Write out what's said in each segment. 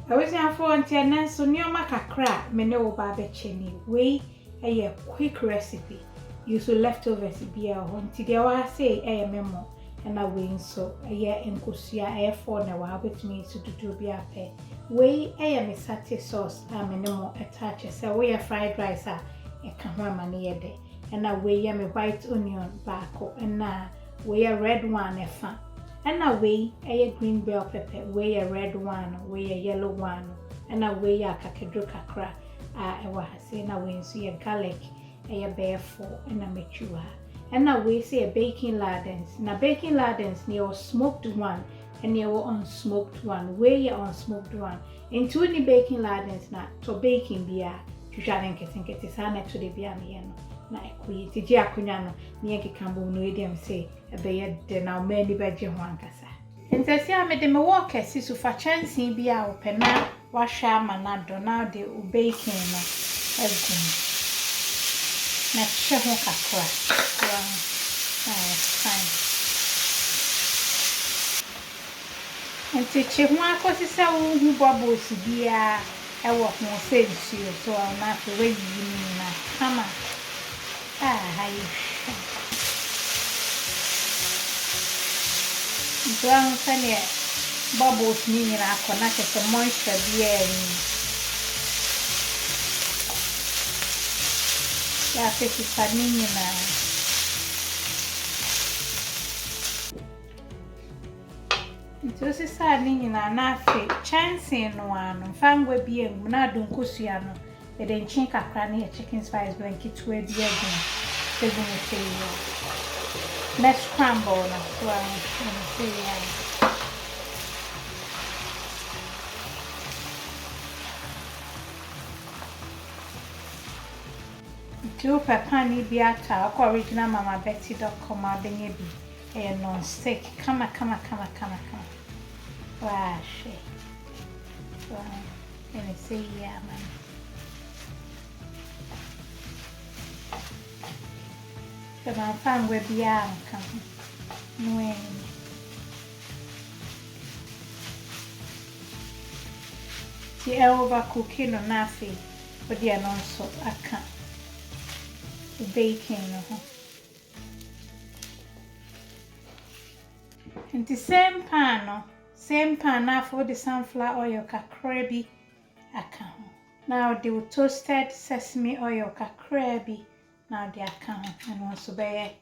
I was here for until so near Makakra, Meno Baba Chenny. Way a quick recipe. Use leftovers be a home. Tigawa say a memo and a wing so a year in Kusia air for now with me to do be a pair. Way a sate sauce, a minimum attaches a way a fried rice a kahama near day. And a way a white onion bako and na way a red one a fan. And a way a green bell pepper, way a red one, way a yellow one, and a way a kakadrukakra, I was saying a way so a garlic, a bear for, and a mature. And a way say a baking lardons, na baking lardons near smoked one, and near unsmoked one, way unsmoked one. Into any baking lardons not to baking beer, to shall get his hand to the biamiano. Na ekwi ti je akunya no ne yekeka no ediam say ebeye de na o mani beje ho ankasa ntasi a me de me work asi so fa chansi bi a opena wa hwa ma na do na de o baking no egum na hwe ho kakra fine nti che ho akosi se wo hu bubbles bia e wo ho sensi so na fe we yi na kama hi. Brown funny bubbles meaning I connected some moisture beer. Yeah, this is funny now. This is sardine na fe chancing one fangwe being munadun kusiano. But then chink a cranny chicken spice blanket to a dear let's scramble now. Two pepani biata, original Mama Betty.com, I'll a non-stick. Come. Wow, shit. Wow, let me see, yeah, man. But I'm fine with the arm coming. When the overcooking or nothing, but they are not so I can't. The baking, and the same pan now for the sunflower oil kakrabi account. Now the toasted sesame oil kakrabi. Now the account and also by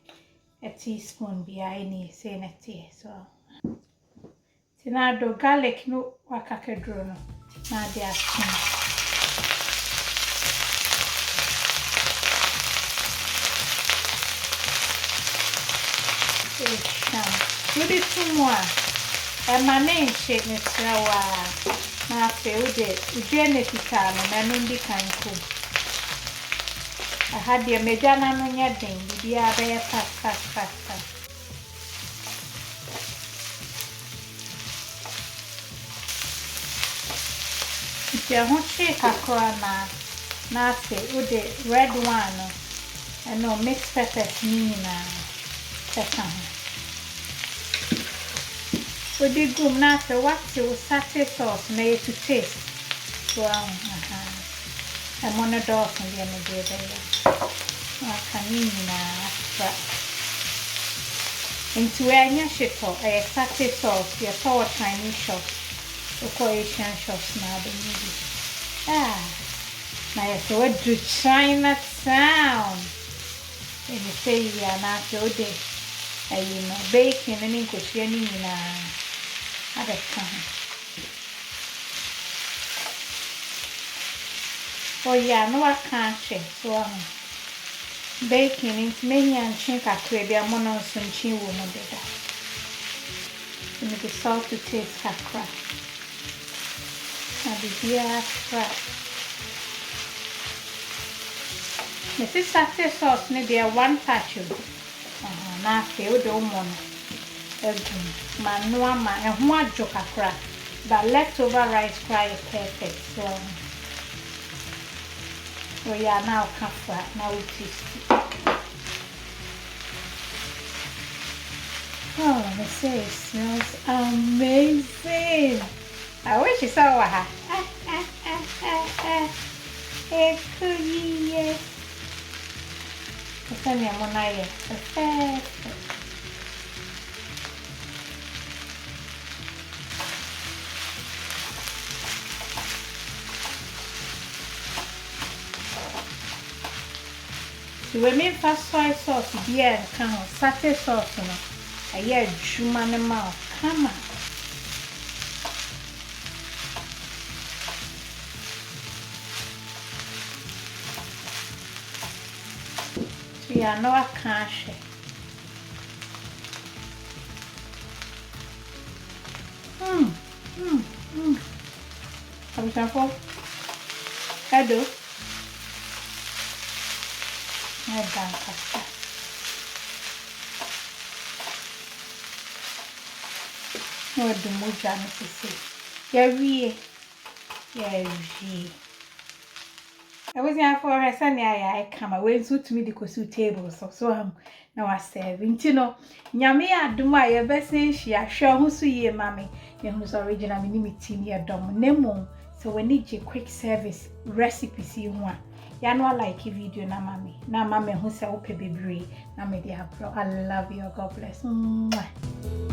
a teaspoon behind saying a tea as well. So now the garlic no wakakadrono. Now the account. Do this two more. And my name shape me flower. Now feel it. Genetica and I know can I had the Medana no yading, the other fast. If you want to shake a corner, nasty with the red one, and no mixed peppers, Nina. With the gum, nasty, what's your sate sauce made to taste? Well, I'm on a dog and the end of the day. Into any shito, a sate sauce, your power Chinese shops, or Asian shops now. Now it's a word to China sound. And you say, yeah, not your day. You know, baking and English, you know, other time. Oh yeah, no I can't shake, so baking into many and chink a crabby a mono some chin woman did that. You make the salt to taste Accra. And the beer crap. Mrs. Sate sauce need be a one patch of now feel the woman. Manua and one joke Accra, but leftover rice cry perfect. So we are now comfort, now it is. Oh, they say it smells amazing. I wish you saw her. Hey, cookie. Send me a monaya. So we make fast soy sauce beer and can sate sauce no. I hear Jumane mouth. Come on. So you know I can't share. I'm thankful. Hello. BANTAMA. No, the moja to say. Yeah. I was here for her son. I come away to me the cosu table, so now I serve. You know, Nyame Adwoa, your best name, she assure who's ye, mammy, and who's original minimity near Dom Nemo. So we need your quick service recipes you want. Ya know I like video na mommy. Na mommy who say ope baby. Na me dia bro. I love you. God bless. Mwah.